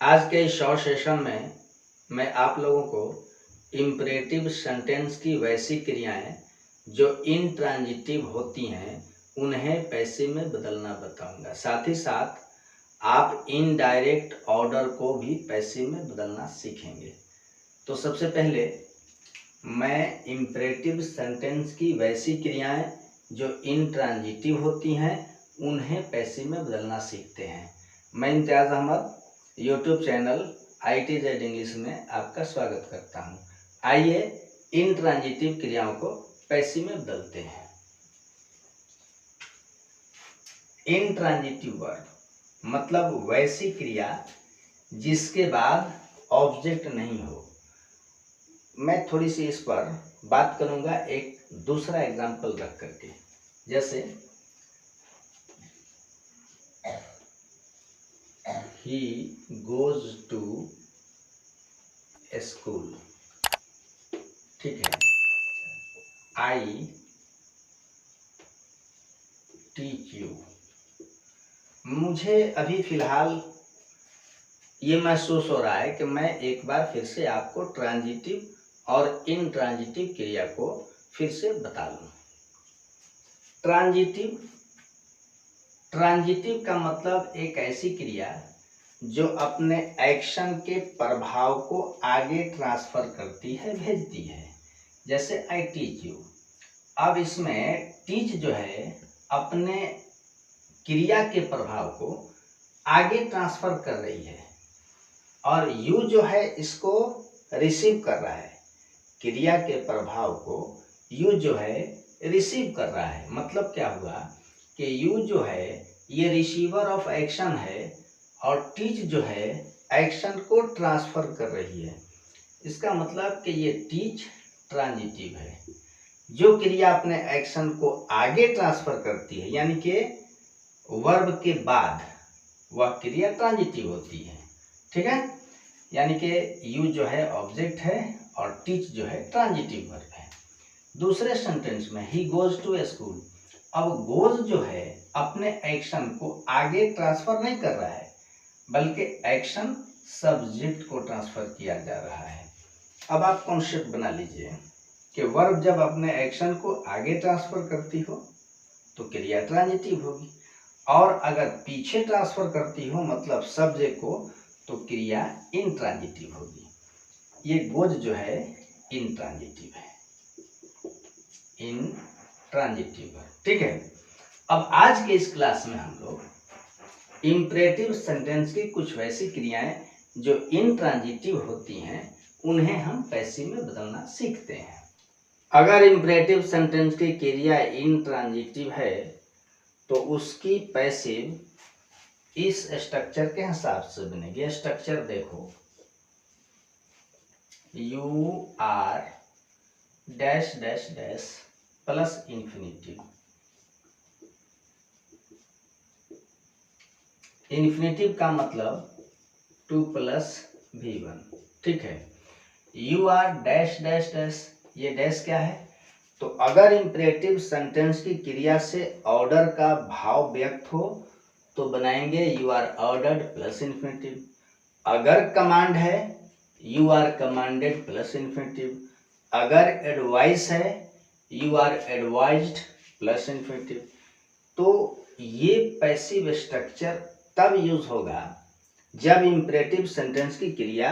आज के इस शॉर्ट सेशन में मैं आप लोगों को इम्परेटिव सेंटेंस की वैसी क्रियाएं जो इंट्रांजिटिव होती हैं उन्हें पैसिव में बदलना बताऊंगा। साथ ही साथ आप इनडायरेक्ट ऑर्डर को भी पैसिव में बदलना सीखेंगे। तो सबसे पहले मैं इम्परेटिव सेंटेंस की वैसी क्रियाएं जो इंट्रांजिटिव होती हैं उन्हें पैसिव में बदलना सीखते हैं। मैं Imtiaz Ahmad YouTube channel ITZ English में आपका स्वागत करता हूं। आइए इंट्रांजिटिव क्रियाओं को पैसिव में बदलते हैं। इंट्रांजिटिव वर्ब मतलब वैसी क्रिया जिसके बाद ऑब्जेक्ट नहीं हो। मैं थोड़ी सी इस पर बात करूंगा एक दूसरा एग्जाम्पल रख करके। जैसे he goes to school, ठीक है। I teach you, मुझे अभी फिलहाल ये महसूस हो रहा है कि मैं एक बार फिर से आपको ट्रांजिटिव और इनट्रांजिटिव क्रिया को फिर से बता लूं। ट्रांजिटिव का मतलब एक ऐसी क्रिया जो अपने एक्शन के प्रभाव को आगे ट्रांसफर करती है, भेजती है। जैसे आई टीच यू। अब इसमें टीच जो है अपने क्रिया के प्रभाव को आगे ट्रांसफर कर रही है और यू जो है इसको रिसीव कर रहा है। क्रिया के प्रभाव को यू जो है रिसीव कर रहा है। मतलब क्या हुआ कि यू जो है ये रिसीवर ऑफ एक्शन है और टीच जो है एक्शन को ट्रांसफर कर रही है। इसका मतलब कि ये टीच ट्रांजिटिव है। जो क्रिया अपने एक्शन को आगे ट्रांसफर करती है यानी कि वर्ब के बाद, वह क्रिया ट्रांजिटिव होती है। ठीक है, यानी कि यू जो है ऑब्जेक्ट है और टीच जो है ट्रांजिटिव वर्ब है। दूसरे सेंटेंस में ही गोज टू स्कूल। अब गोज जो है अपने एक्शन को आगे ट्रांसफर नहीं कर रहा है बल्कि एक्शन सब्जेक्ट को ट्रांसफर किया जा रहा है। अब आप कॉन्सेप्ट बना लीजिए कि वर्ब जब अपने एक्शन को आगे ट्रांसफर करती हो तो क्रिया ट्रांजिटिव होगी और अगर पीछे ट्रांसफर करती हो मतलब सब्जेक्ट को तो क्रिया इनट्रांजिटिव होगी। ये गोज जो है इनट्रांजिटिव है, इनट्रांजिटिव है। ठीक है, अब आज के इस क्लास में हम लोग इम्परेटिव सेंटेंस की कुछ वैसी क्रियाएं जो इनट्रांजिटिव होती हैं उन्हें हम पैसिव में बदलना सीखते हैं। अगर इम्परेटिव सेंटेंस की क्रिया इनट्रांजिटिव है तो उसकी पैसिव इस स्ट्रक्चर के हिसाब से बनेगी। स्ट्रक्चर देखो, you are dash dash dash plus infinitive. Infinitive का मतलब 2 प्लस V1। ठीक है, you are dash dash dash, ये डैश क्या है? तो अगर इम्परेटिव सेंटेंस की क्रिया से ऑर्डर का भाव व्यक्त हो तो बनाएंगे you are ordered plus infinitive. अगर कमांड है you are commanded plus infinitive. अगर एडवाइस है you are advised plus infinitive. तो ये पैसिव स्ट्रक्चर तब यूज होगा जब इम्परेटिव सेंटेंस की क्रिया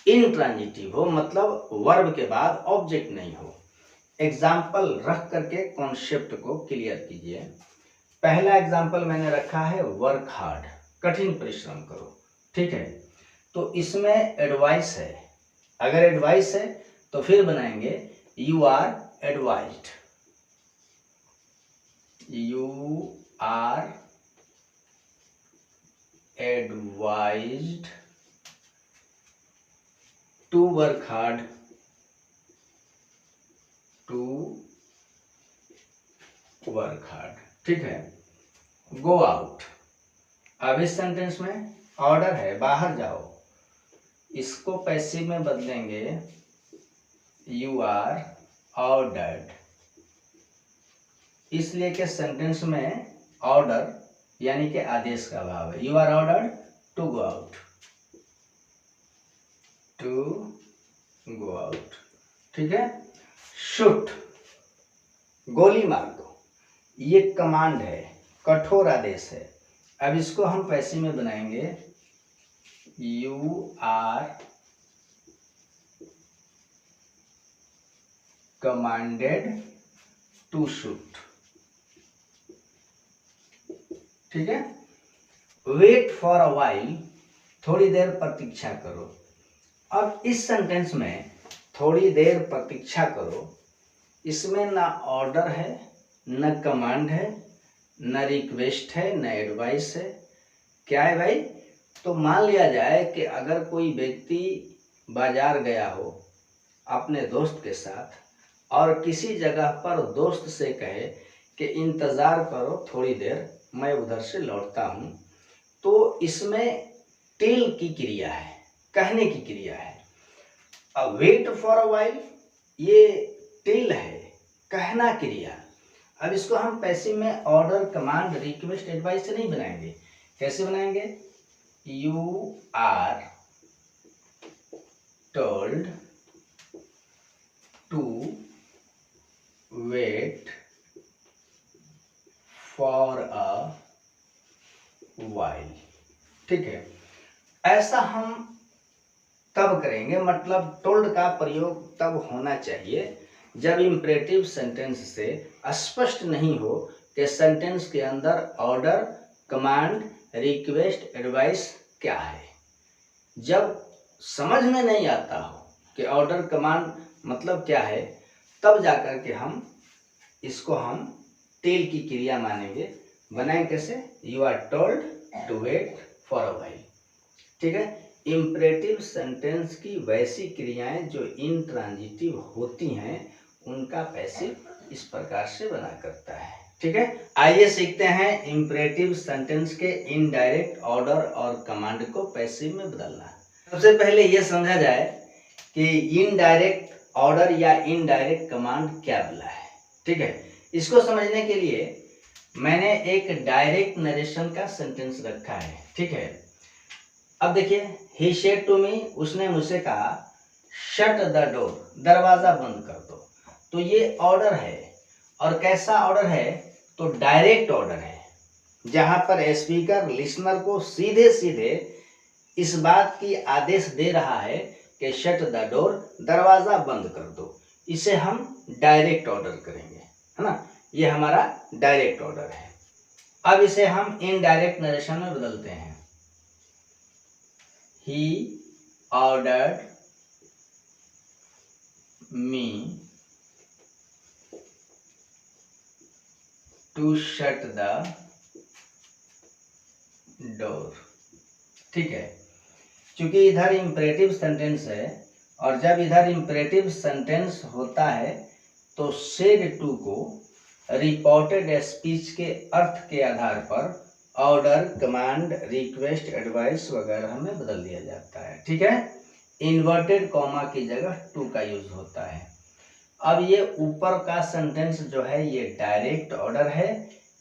इनट्रांजिटिव हो मतलब वर्ब के बाद ऑब्जेक्ट नहीं हो। एग्जाम्पल रख करके कॉन्सेप्ट को क्लियर कीजिए। पहला एग्जाम्पल मैंने रखा है वर्क हार्ड, कठिन परिश्रम करो। ठीक है, तो इसमें एडवाइस है। अगर एडवाइस है तो फिर बनाएंगे you are advised, you are advised to work hard, to work hard. ठीक है, गो आउट। अब इस सेंटेंस में ऑर्डर है बाहर जाओ, इसको पैसिव में बदलेंगे यू आर ऑर्डर्ड। इसलिए कि सेंटेंस में ऑर्डर यानी कि आदेश का भाव है। You are ordered to go out. To go out. ठीक है, शूट गोली मार दो, ये कमांड है, कठोर आदेश है। अब इसको हम पैसिव में बनाएंगे, you are commanded to shoot. ठीक है, वेट फॉर अ वाइल, थोड़ी देर प्रतीक्षा करो। अब इस सेंटेंस में थोड़ी देर प्रतीक्षा करो, इसमें ना ऑर्डर है, न कमांड है, न रिक्वेस्ट है, न एडवाइस है। क्या है भाई? तो मान लिया जाए कि अगर कोई व्यक्ति बाजार गया हो अपने दोस्त के साथ और किसी जगह पर दोस्त से कहे कि इंतज़ार करो थोड़ी देर, मैं उधर से लौटता हूँ, तो इसमें टेल की क्रिया है, कहने की क्रिया है। अब वेट फॉर अ वाइल ये टेल है, कहना क्रिया। अब इसको हम पैसिव में ऑर्डर, कमांड, रिक्वेस्ट, एडवाइस से नहीं बनाएंगे। कैसे बनाएंगे? You are told to wait for a while. ठीक है, ऐसा हम तब करेंगे, मतलब टोल्ड का प्रयोग तब होना चाहिए जब इम्परेटिव सेंटेंस से स्पष्ट नहीं हो कि सेंटेंस के अंदर ऑर्डर, कमांड, रिक्वेस्ट, एडवाइस क्या है। जब समझ में नहीं आता हो कि ऑर्डर, कमांड मतलब क्या है, तब जाकर के हम इसको टेल की क्रिया मानेंगे। बनाएं कैसे? You are told to wait for a while. ठीक है, इम्परेटिव सेंटेंस की वैसी क्रियाएं जो इंट्रांजिटिव होती हैं, उनका पैसिव इस प्रकार से बना करता है। ठीक है, आइए सीखते हैं इम्परेटिव सेंटेंस के इनडायरेक्ट ऑर्डर और कमांड को पैसिव में बदलना। सबसे पहले यह समझा जाए कि इनडायरेक्ट ऑर्डर या इनडायरेक्ट कमांड क्या बोला है। ठीक है, इसको समझने के लिए मैंने एक डायरेक्ट नरेशन का सेंटेंस रखा है। ठीक है, अब देखिए, ही सेड टू मी, उसने मुझसे कहा, शट द डोर, दरवाजा बंद कर दो। तो ये ऑर्डर है, और कैसा ऑर्डर है? तो डायरेक्ट ऑर्डर है, जहां पर स्पीकर लिसनर को सीधे सीधे इस बात की आदेश दे रहा है कि शट द डोर, दरवाजा बंद कर दो। इसे हम डायरेक्ट ऑर्डर करेंगे, है ना। ये हमारा डायरेक्ट ऑर्डर है। अब इसे हम इनडायरेक्ट नरेशन में बदलते हैं। He ordered me to shut the door। ठीक है, क्योंकि इधर इम्परेटिव सेंटेंस है, और जब इधर इम्परेटिव सेंटेंस होता है तो सेड टू को रिपोर्टेड स्पीच के अर्थ के आधार पर ऑर्डर, कमांड, रिक्वेस्ट, एडवाइस वगैरह में बदल दिया जाता है। ठीक है, इन्वर्टेड कॉमा की जगह टू का यूज होता है। अब ये ऊपर का सेंटेंस जो है ये डायरेक्ट ऑर्डर है।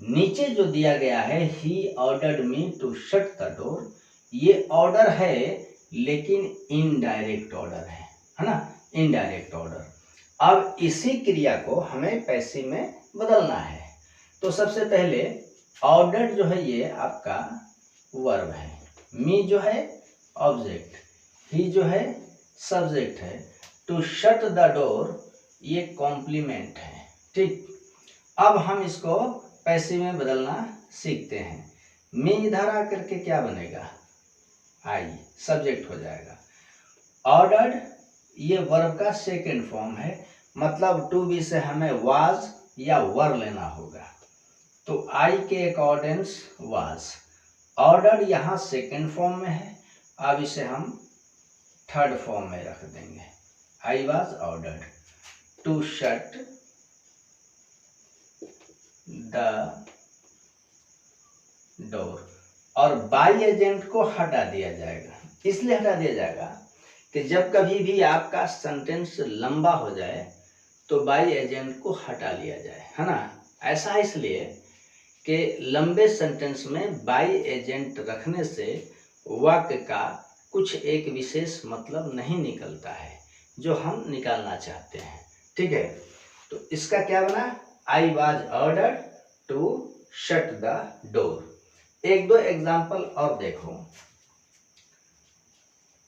नीचे जो दिया गया है, he ordered me to shut the door, ये ऑर्डर है लेकिन इनडायरेक्ट ऑर्डर है ना, इनडायरेक्ट ऑर्डर। अब इसी क्रिया को हमें पैसिव में बदलना है। तो सबसे पहले ऑर्डर्ड जो है ये आपका वर्ब है, मी जो है ऑब्जेक्ट, ही जो है सब्जेक्ट है, टू शट द डोर ये कॉम्प्लीमेंट है। ठीक, अब हम इसको पैसिव में बदलना सीखते हैं। मी इधर आकर के क्या बनेगा? आई, सब्जेक्ट हो जाएगा। ऑर्डर्ड ये वर्ब का सेकेंड फॉर्म है, मतलब टू बी से हमें वाज या वर लेना होगा, तो आई के अकॉर्डेंस वाज। ऑर्डर्ड यहाँ सेकेंड फॉर्म में है, अब इसे हम थर्ड फॉर्म में रख देंगे। I was ordered to shut the door, और बाई एजेंट को हटा दिया जाएगा। इसलिए हटा दिया जाएगा कि जब कभी भी आपका सेंटेंस लंबा हो जाए तो बाई एजेंट को हटा लिया जाए, है ना। ऐसा इसलिए कि लंबे सेंटेंस में बाई एजेंट रखने से वाक्य का कुछ एक विशेष मतलब नहीं निकलता है जो हम निकालना चाहते हैं। ठीक है, तो इसका क्या बना, I was ordered to shut the door. एक दो एग्जाम्पल और देखो।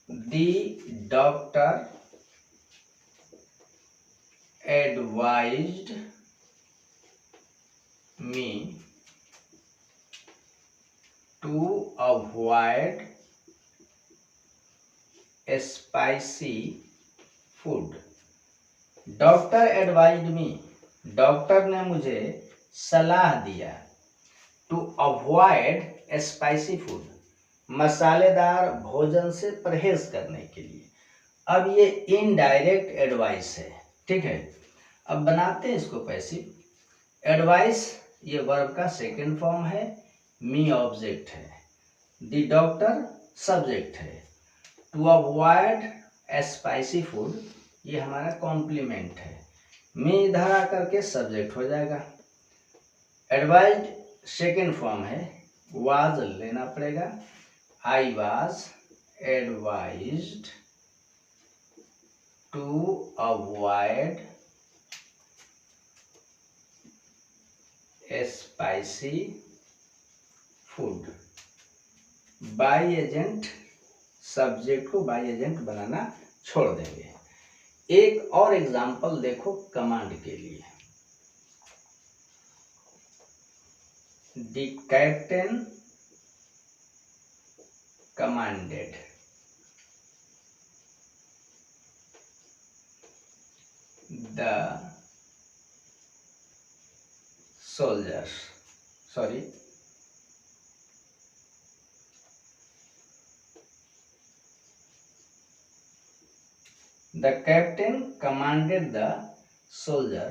The doctor advised me to avoid spicy food. Doctor advised me, doctor ने मुझे सलाह दिया, टू अवॉइड स्पाइसी फूड, मसालेदार भोजन से परहेज करने के लिए। अब ये इनडायरेक्ट एडवाइस है। ठीक है, अब बनाते हैं इसको पैसिव। एडवाइस ये वर्ब का सेकंड फॉर्म है, मी ऑब्जेक्ट है, द डॉक्टर सब्जेक्ट है, टू अवॉइड स्पाइसी फूड ये हमारा कॉम्प्लीमेंट है, मी इधर आकर के सब्जेक्ट हो जाएगा। एडवाइज्ड सेकेंड फॉर्म है, वाज लेना पड़ेगा, I was advised to avoid spicy food. By agent, subject को बाई एजेंट बनाना छोड़ देंगे। एक और एग्जांपल देखो कमांड के लिए। The captain commanded the soldiers, sorry The captain commanded the soldier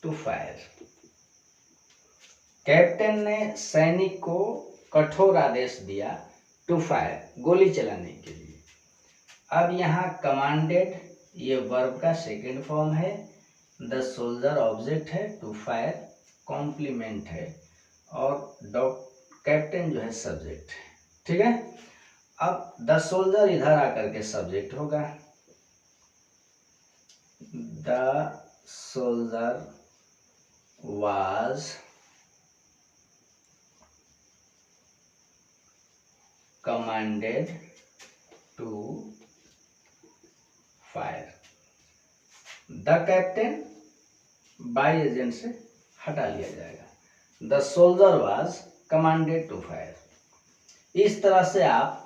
to fire. Captain ने सैनिक को कठोर आदेश दिया टू फायर, गोली चलाने के लिए। अब यहाँ कमांडेड ये वर्ब का सेकेंड फॉर्म है, द सोल्जर ऑब्जेक्ट है, टू फायर कॉम्प्लीमेंट है और कैप्टन जो है सब्जेक्ट है। ठीक है, अब द सोल्जर इधर आकर के सब्जेक्ट होगा, the soldier was commanded to fire. The captain by agent से हटा लिया जाएगा, the soldier was commanded to fire. इस तरह से आप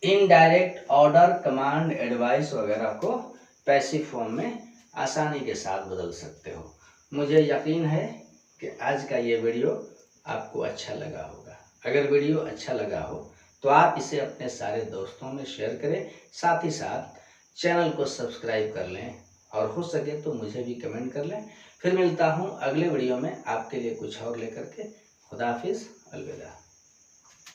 इनडायरेक्ट ऑर्डर, कमांड, एडवाइस वगैरह को पैसिव फॉर्म में आसानी के साथ बदल सकते हो। मुझे यकीन है कि आज का ये वीडियो आपको अच्छा लगा होगा। अगर वीडियो अच्छा लगा हो तो आप इसे अपने सारे दोस्तों में शेयर करें, साथ ही साथ चैनल को सब्सक्राइब कर लें और हो सके तो मुझे भी कमेंट कर लें। फिर मिलता हूँ अगले वीडियो में आपके लिए कुछ और लेकर के। खुदा हाफिज़, अलविदा।